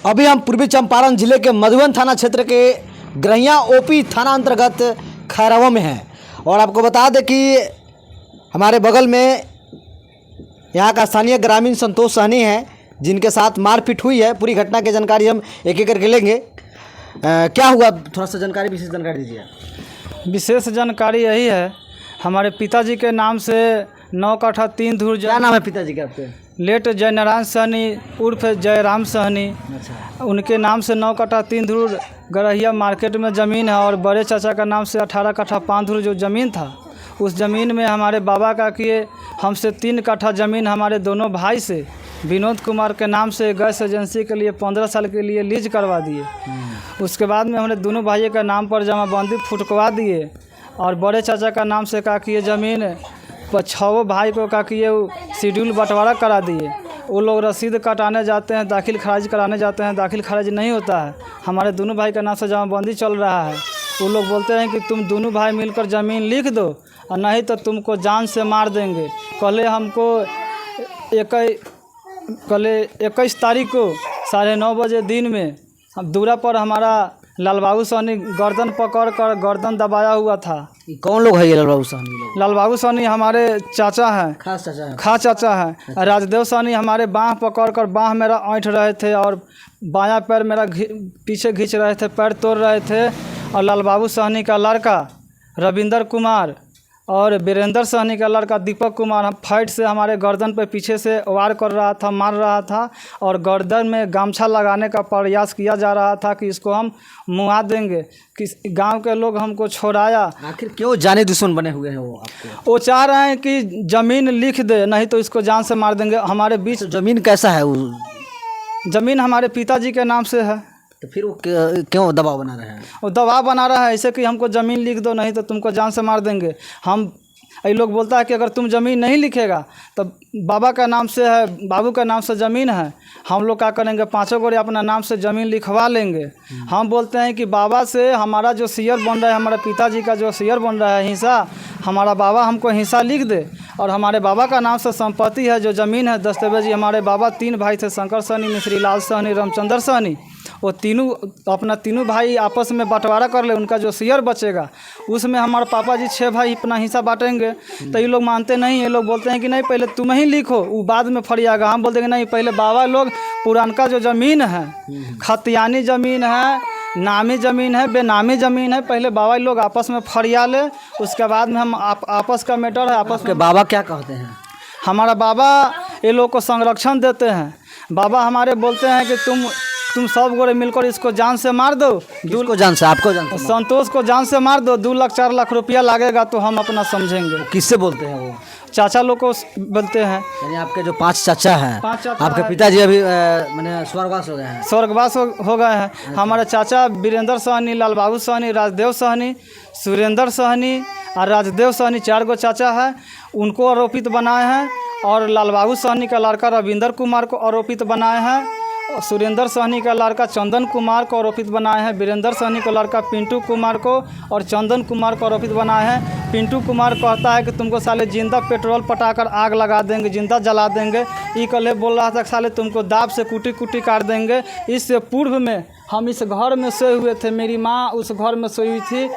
अभी हम पूर्वी चंपारण जिले के मधुबन थाना क्षेत्र के ग्रहिया ओपी थाना अंतर्गत खैरवा में हैं और आपको बता दें कि हमारे बगल में यहाँ का स्थानीय ग्रामीण संतोष सहनी है जिनके साथ मारपीट हुई है। पूरी घटना की जानकारी हम एक एक करके लेंगे। क्या हुआ, थोड़ा सा जानकारी, विशेष जानकारी दीजिए। विशेष जानकारी यही है, हमारे पिताजी के नाम से 9 कट्ठा 3 धुर। क्या नाम है पिताजी का आपके? लेट जयनारायण सहनी उर्फ जयराम सहनी। अच्छा। उनके नाम से 9 कट्ठा 3 धुर गरहिया मार्केट में ज़मीन है और बड़े चाचा का नाम से 18 कट्ठा 5 धुर जो ज़मीन था, उस ज़मीन में हमारे बाबा का किए हमसे 3 कट्ठा ज़मीन हमारे दोनों भाई से विनोद कुमार के नाम से गैस एजेंसी के लिए 15 साल के लिए लीज करवा दिए। उसके बाद में हमने दोनों भाइयों का नाम पर जमाबंदी फुटकवा दिए और बड़े चाचा का नाम से का किए ज़मीन 6 भाई को का किए शेड्यूल बंटवारा करा दिए। वो लोग रसीद कटाने जाते हैं, दाखिल खारिज कराने जाते हैं, दाखिल खारिज नहीं होता है। हमारे दोनों भाई का नाम से जमाबंदी चल रहा है। वो लोग बोलते हैं कि तुम दोनों भाई मिलकर ज़मीन लिख दो और नहीं तो तुमको जान से मार देंगे। कल हमको 21 तारीख को 9:30 बजे दिन में दूरा पर हमारा लालबाबू सहनी गर्दन पकड़ कर गर्दन दबाया हुआ था। कौन लोग है ये लालबाबू सहनी लोग? लालबाबू सहनी हमारे चाचा हैं, खास चाचा हैं। अच्छा। राजदेव सहनी हमारे बाँह पकड़ कर बाँह मेरा ऐंठ रहे थे और बायां पैर मेरा पीछे खींच रहे थे, पैर तोड़ रहे थे। और लालबाबू सहनी का लड़का रविंदर कुमार और वीरेंद्र सहनी का लड़का दीपक कुमार हम फाइट से हमारे गर्दन पे पीछे से वार कर रहा था, मार रहा था और गर्दन में गामछा लगाने का प्रयास किया जा रहा था कि इसको हम मुआ देंगे। कि गांव के लोग हमको छोड़ाया। आखिर क्यों जाने दुश्मन बने हुए हैं वो आपके? वो चाह रहे हैं कि ज़मीन लिख दे, नहीं तो इसको जान से मार देंगे। हमारे बीच ज़मीन कैसा है? वो ज़मीन हमारे पिताजी के नाम से है। तो फिर वो क्यों दबाव बना रहे हैं? वो दबाव बना रहा है ऐसे कि हमको ज़मीन लिख दो, नहीं तो तुमको जान से मार देंगे। हम ये लोग बोलता है कि अगर तुम ज़मीन नहीं लिखेगा तो बाबा का नाम से है, बाबू का नाम से ज़मीन है, हम लोग क्या करेंगे 5 गोरे अपना नाम से ज़मीन लिखवा लेंगे। हम बोलते हैं कि बाबा से हमारा जो शेयर बन रहा है, हमारे पिताजी का जो शेयर बन रहा है हिस्सा, हमारा बाबा हमको हिस्सा लिख दे और हमारे बाबा का नाम से संपत्ति है, जो ज़मीन है, दस्तावेजी। हमारे बाबा 3 भाई थे, शंकर सहनी, मिश्री लाल सहनी, रामचंद्र सहनी। वो तीनों भाई आपस में बंटवारा कर ले, उनका जो शेयर बचेगा उसमें हमारे पापा जी 6 भाई अपना हिस्सा बांटेंगे। तो ये लोग मानते नहीं, ये लोग बोलते हैं कि नहीं पहले तुम ही लिखो, वो बाद में फरियागा। हम बोलते हैं नहीं, पहले बाबा लोग पुरानका जो ज़मीन है, खतियानी ज़मीन है, नामी ज़मीन है, बेनामी ज़मीन है, पहले बाबा लोग आपस में फरिया ले, उसके बाद में हम आपस का मैटर है। आपस के बाबा क्या कहते हैं? हमारा बाबा ये लोग को संरक्षण देते हैं। बाबा हमारे बोलते हैं कि तुम सब गोरे मिलकर इसको जान से मार दो। किसको जान से? आपको जान से? संतोष को जान से मार दो, 2 लाख 4 लाख रुपया लगेगा तो हम अपना समझेंगे। किससे बोलते हैं वो? चाचा लोग को बोलते हैं। यानी आपके जो 5 चाचा हैं, आपके पिताजी अभी मैंने स्वर्गवास हो गए हैं? स्वर्गवास हो गए हैं। हमारे चाचा वीरेंद्र सहनी, लालबाबू सहनी, राजदेव सहनी, सुरेंद्र सहनी और राजदेव सहनी 4 गो चाचा है, उनको आरोपित बनाए हैं। और लालबाबू सहनी का लड़का रविंदर कुमार को आरोपित बनाए हैं। सुरेंद्र सहनी का लड़का चंदन कुमार को आरोपित बनाए हैं। वीरेंद्र सहनी का लड़का पिंटू कुमार को और चंदन कुमार को आरोपित बनाए हैं। पिंटू कुमार कहता है कि तुमको साले जिंदा पेट्रोल पटाकर आग लगा देंगे, जिंदा जला देंगे। ये कल बोल रहा था कि साले तुमको दाब से कुटी कुटी काट देंगे। इससे पूर्व में हम इस घर में सोए हुए थे, मेरी माँ उस घर में सोई हुई थी,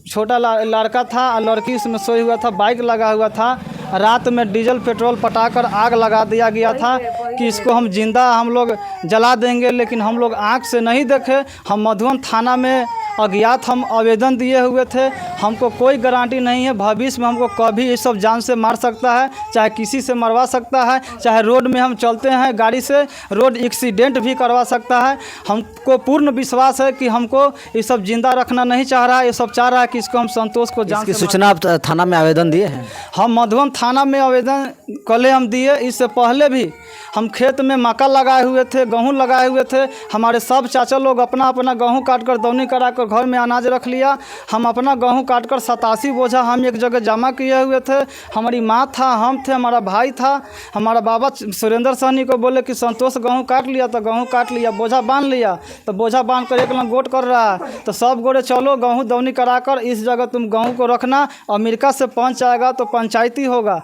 छोटा लड़का था और लड़की उसमें सोई हुआ था, बाइक लगा हुआ था। रात में डीजल पेट्रोल पटाकर आग लगा दिया गया था कि इसको हम जिंदा हम लोग जला देंगे, लेकिन हम लोग आँख से नहीं देखे। हम मधुबन थाना में अज्ञात हम आवेदन दिए हुए थे। हमको कोई गारंटी नहीं है भविष्य में हमको कभी ये सब जान से मार सकता है, चाहे किसी से मरवा सकता है, चाहे रोड में हम चलते हैं गाड़ी से रोड एक्सीडेंट भी करवा सकता है। हमको पूर्ण विश्वास है कि हमको ये सब जिंदा रखना नहीं चाह रहा है, ये सब चाह रहा है कि इसको हम संतोष को जान की सूचना आप थाना में आवेदन दिए हैं? हम मधुबन थाना में आवेदन कल हम दिए। इससे पहले भी हम खेत में मक्का लगाए हुए थे, गेहूँ लगाए हुए थे। हमारे सब चाचा लोग अपना अपना गेहूँ काट कर दौनी करा कर घर में अनाज रख लिया। हम अपना गेहूँ काट कर 87 बोझा हम एक जगह जमा किए हुए थे। हमारी माँ था, हम थे, हमारा भाई था। हमारा बाबा सुरेंद्र सहनी को बोले कि संतोष गेहूँ काट लिया, तो गेहूँ काट लिया, बोझा बांध लिया, तो बोझा बांध कर एक लंगोट कर रहा है। तो सब गोरे चलो गेहूँ दौनी करा कर इस जगह तुम गेहूँ को रखना, अमेरिका से पंच आएगा तो पंचायती होगा।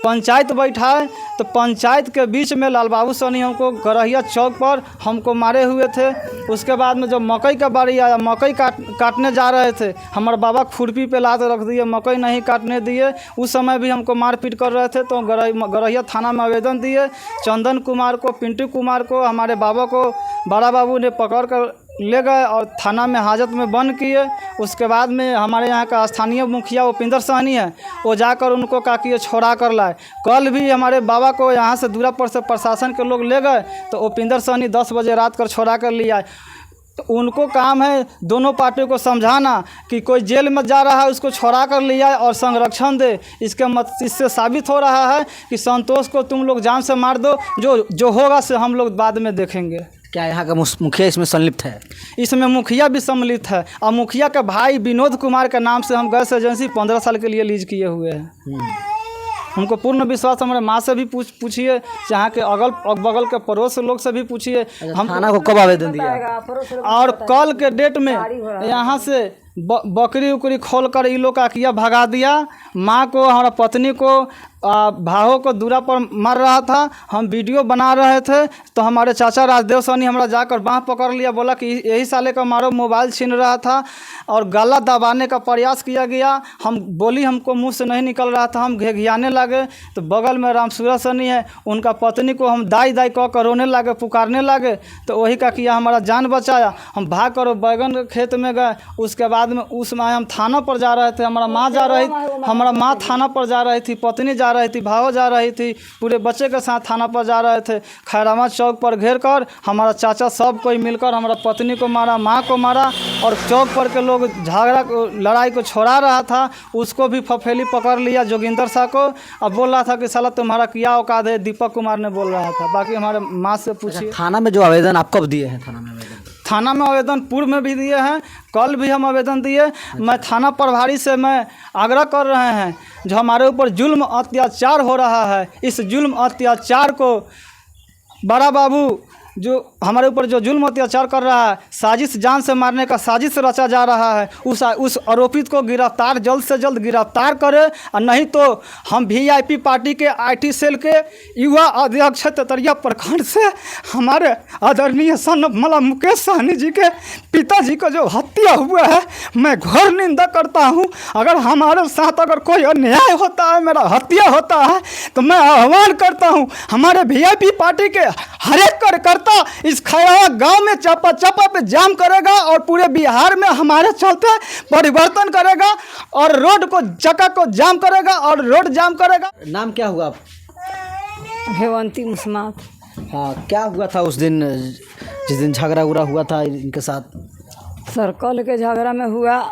पंचायत बैठाए तो पंचायत के बीच में लाल बाबू सोनी हमको गरहिया चौक पर हमको मारे हुए थे। उसके बाद में जब मकई का बारी आया, मकई काटने जा रहे थे, हमारे बाबा खुरपी पे लात रख दिए, मकई नहीं काटने दिए। उस समय भी हमको मारपीट कर रहे थे, तो गरहिया थाना में आवेदन दिए। चंदन कुमार को, पिंटू कुमार को, हमारे बाबा को बड़ा बाबू ने पकड़ कर ले गए और थाना में हाजत में बंद किए। उसके बाद में हमारे यहाँ का स्थानीय मुखिया उपिंदर सहनी है, वो जाकर उनको कहा कि ये छोड़ा कर लाए। कल भी हमारे बाबा को यहाँ से दूरा पर से प्रशासन के लोग ले गए, तो उपिंदर सहनी 10 बजे रात कर छोड़ा कर लिया। तो उनको काम है दोनों पार्टियों को समझाना कि कोई जेल में जा रहा है उसको छोड़ा कर लिया और संरक्षण दे। इससे साबित हो रहा है कि संतोष को तुम लोग जान से मार दो, जो होगा से हम लोग बाद में देखेंगे। क्या यहाँ का मुखिया इसमें संलिप्त है? इसमें मुखिया भी सम्मिलित है और मुखिया का भाई विनोद कुमार के नाम से हम गैस एजेंसी 15 साल के लिए लीज किए हुए हैं। हमको पूर्ण विश्वास, हमारे माँ से भी पूछिए, यहाँ के अगल बगल के पड़ोस लोग से भी पूछिए। हम थाना को कब आवेदन दिया? और कल के डेट में यहाँ से बकरी उकरी खोल कर इन लोग का किया भगा दिया। माँ को, हमारा पत्नी को, भावों को दूरा पर मार रहा था। हम वीडियो बना रहे थे तो हमारे चाचा राजदेव सोनी हमारा जाकर बाँह पकड़ लिया, बोला कि यही साले का मारो, मोबाइल छीन रहा था और गला दबाने का प्रयास किया गया। हम बोली हमको मुंह से नहीं निकल रहा था, हम घिघियाने लगे। तो बगल में रामसूरा सोनी है, उनका पत्नी को हम दाई दाई कह कर रोने लगे, पुकारने लगे। तो वही का किया, हमारा जान बचाया। हम भाग कर बैगन के खेत में गए। उसके बाद में उसमें हम थाना पर जा रहे थे, हमारा माँ थाना पर जा रही थी, पत्नी जा रही थी, भाव जा रही थी, पूरे बच्चे के साथ थाना पर जा रहे थे। खैरामा चौक पर घेर कर हमारा चाचा सब कोई मिलकर हमारा पत्नी को मारा, माँ को मारा और चौक पर के लोग लड़ाई को छोड़ा रहा था, उसको भी फफेली पकड़ लिया, जोगिंदर शाह को। अब बोल रहा था कि साला तुम्हारा क्या औकात है, दीपक कुमार ने बोल रहा था। बाकी हमारे माँ से पूछिए। थाना में जो आवेदन आप कब दिए हैं? थाना में आवेदन पूर्व में भी दिए हैं, कल भी हम आवेदन दिए। मैं थाना प्रभारी से मैं आग्रह कर रहे हैं, जो हमारे ऊपर जुल्म अत्याचार हो रहा है, इस जुल्म अत्याचार को बड़ा बाबू जो हमारे ऊपर जो जुल्म अत्याचार कर रहा है, साजिश, जान से मारने का साजिश रचा जा रहा है, उस आरोपित को गिरफ्तार, जल्द से जल्द गिरफ्तार करे। और नहीं तो हम VIP पार्टी के IT सेल के युवा अध्यक्ष तेतरिया प्रखंड से हमारे आदरणीय सन मला मुकेश सहनी जी के पिताजी को जो हत्या हुआ है, मैं घोर निंदा करता हूँ। अगर हमारे साथ अगर कोई अन्याय होता है, मेरा हत्या होता है, तो मैं आह्वान करता हूँ हमारे VIP पार्टी के हर एक कार्यकर्ता इस खैरावा गांव में चापा पे जाम करेगा और पूरे बिहार में हमारे चलते परिवर्तन करेगा और रोड को चक्का को जाम करेगा और रोड जाम करेगा। नाम क्या हुआ आप? हेवंती मुस्मात। हाँ, क्या हुआ था उस दिन, जिस दिन झगड़ा उगड़ा हुआ था इनके साथ? सर्कल के झगड़ा में हुआ,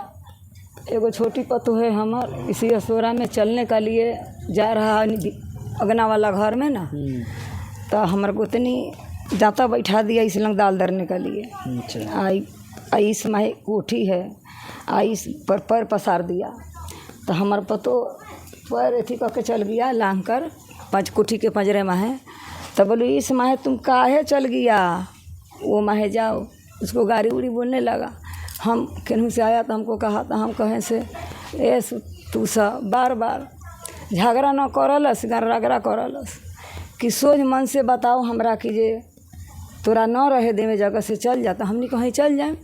एगो छोटी पतोह है हमार, इसी असोरा में चलने का लिए जा रहा अगना वाला घर में ना, तो हमारे गोतनी जाता बैठा दिया इस लंग दाल दरने के लिए। आई इस माह कोठी है, आई इस पर पैर पसार दिया, तो हमारे पतो पैर अथी करके चल गया लांग कर, 5 कोठी के पंजरे में है। तो बोली इस माह तुम काहे चल गया, वो माह जाओ। उसको गाड़ी उड़ी बोलने लगा। हम केनहू से आया तो हमको कहा था, हम कहें से ए तू सब बार बार झगड़ा न करलस, रगड़ा करलस कि सोच मन से बताओ हमरा कि जे तोरा न रहे दे में जगह से चल जाता, हमने कहीं चल जाए।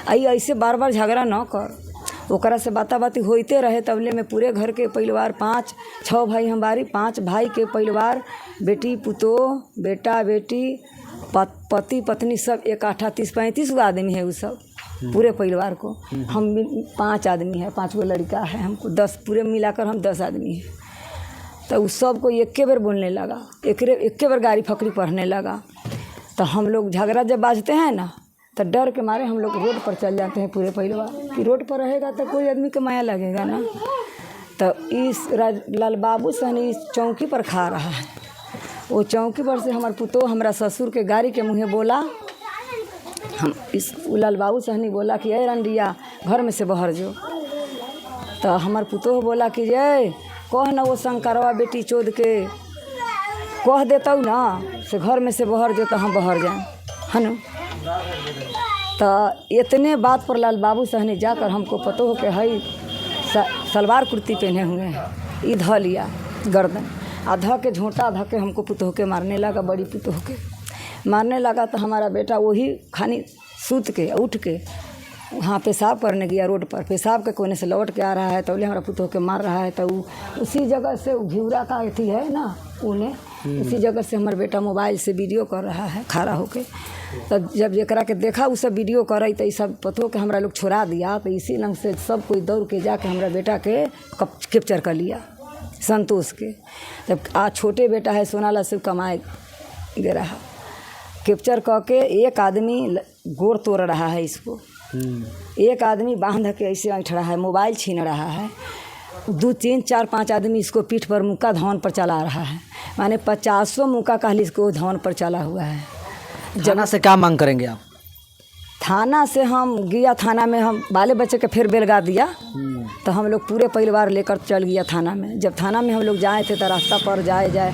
आई ऐसे बार बार झगड़ा न कर। ओकरा से बाता बाती होते रहे, तबले में पूरे घर के परिवार 5-6 भाई हमारी, 5 भाई के परिवार, बेटी पुतोह, बेटा बेटी, पति पत्नी सब 31-35 गो आदमी है। वो सब पूरे परिवार को, हम 5 आदमी है, 5 गो लड़का है, हमको 10 पूरे मिलाकर हम 10 आदमी हैं। तो उस सब को एक बार बोलने लगा, एक बार गाड़ी फकड़ी पढ़ने लगा। तो हम लोग झगड़ा जब बाजते हैं ना, तो डर के मारे हम लोग रोड पर चल जाते हैं पूरे परिवार, कि रोड पर रहेगा तो कोई आदमी के माया लगेगा ना। तो इस लाल बाबू सहनी इस चौकी पर खा रहा है। वो चौकी पर से हमारे पुतोह हमारा ससुर के गाड़ी के मुँहे बोला, हम इस लाल बाबू सहनी बोला कि अरे रंडिया घर में से बाहर जो। तो हमारे पुतोह बोला कि जय कह ना वो शंकरवा बेटी चोद के कह देता ना से घर में से बाहर जो, तो हम बाहर जाएँ है ना। तो इतने बात पर लाल बाबू सहनी जाकर हमको पतो हो के हई सलवार कुर्ती पहने हुए हैं, ई ध लिया गर्दन, आधा के झोंटा आधा के हमको पुतोह के मारने लगा, बड़ी पुतोह के मारने लगा। तो हमारा बेटा वही खानी सूत के उठ के वहाँ पेशाब करने गया रोड पर, पेशाब के कोने से लौट के आ रहा है तो बोले हमारा पुतोह के मार रहा है। तो उसी जगह से घिउरा का अथी है ना उन्हें, उसी जगह से हमारा बेटा मोबाइल से वीडियो कर रहा है खड़ा होके। तब जब एकरा के देखा वो सब वीडियो करे तो ये सब पतोह के हमरा लोग छोड़ा दिया। तो इसी लंग से सब कोई दौड़ के जाके हमारा बेटा के कैप्चर कर लिया संतोष के। जब आज छोटे बेटा है सोनाला से कमाए दे रहा, कैप्चर करके एक आदमी गोड़ तोड़ रहा है इसको, एक आदमी बांध के ऐसे ऐठ रहा है, मोबाइल छीन रहा है, 2 3 4 5 आदमी इसको पीठ पर मुक्का धौन पर चला रहा है, माने 50 मुक्का कहली इसको धौन पर चला हुआ है। थाना से क्या मांग करेंगे आप? थाना से हम गया, थाना में हम बाले बच्चे के फिर बेलगा दिया तो हम लोग पूरे परिवार लेकर चल गया थाना में। जब थाना में हम लोग जाए थे तो रास्ता पर जाए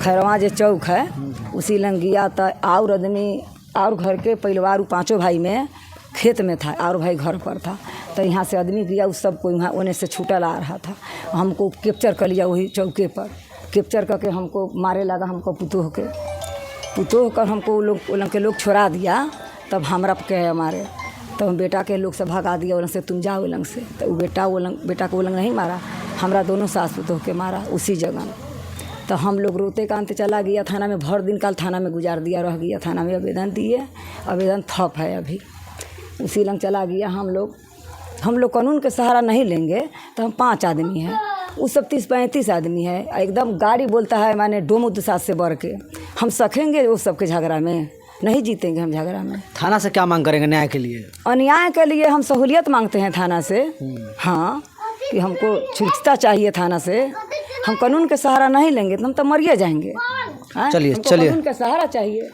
खैरवा जो चौक है उसी लंग गया तो और आदमी और घर के परिवार 5 भाई में खेत में था और भाई घर पर था। तो यहाँ से आदमी गया उस सब को वहाँ ओने से छूटल आ रहा था, हमको कैप्चर कर लिया वही चौके पर। कैप्चर करके हमको मारे लगा, हमको पुतोह कर हमको लोग के लोग छोड़ा दिया। तब हमरा कहे मारे तो हम बेटा के लोग से भगा दिया उलंग से, तुम जाओ उलंग से। तो बेटा को उलंग नहीं मारा, हमरा दोनों सास पुतोह के मारा उसी जगह। तो हम लोग रोते कांते चला गया थाना में, भर दिन काल थाना में गुजार दिया, रह गया थाना में। आवेदन दिए, आवेदन थप है अभी, उसी लंग चला गया। हम लोग कानून के सहारा नहीं लेंगे तो हम 5 आदमी हैं, वो सब 30-35 आदमी है। एकदम गाड़ी बोलता है माने डोमो दुसात से बढ़ के, हम सखेंगे वो सबके झगड़ा में, नहीं जीतेंगे हम झगड़ा में। थाना से क्या मांग करेंगे न्याय के लिए? अन्याय के लिए हम सहूलियत मांगते हैं थाना से, हाँ, कि हमको छूटता चाहिए थाना से। हम कानून के सहारा नहीं लेंगे तो हम तो मरिए जाएंगे। चलिए कानून का सहारा चाहिए।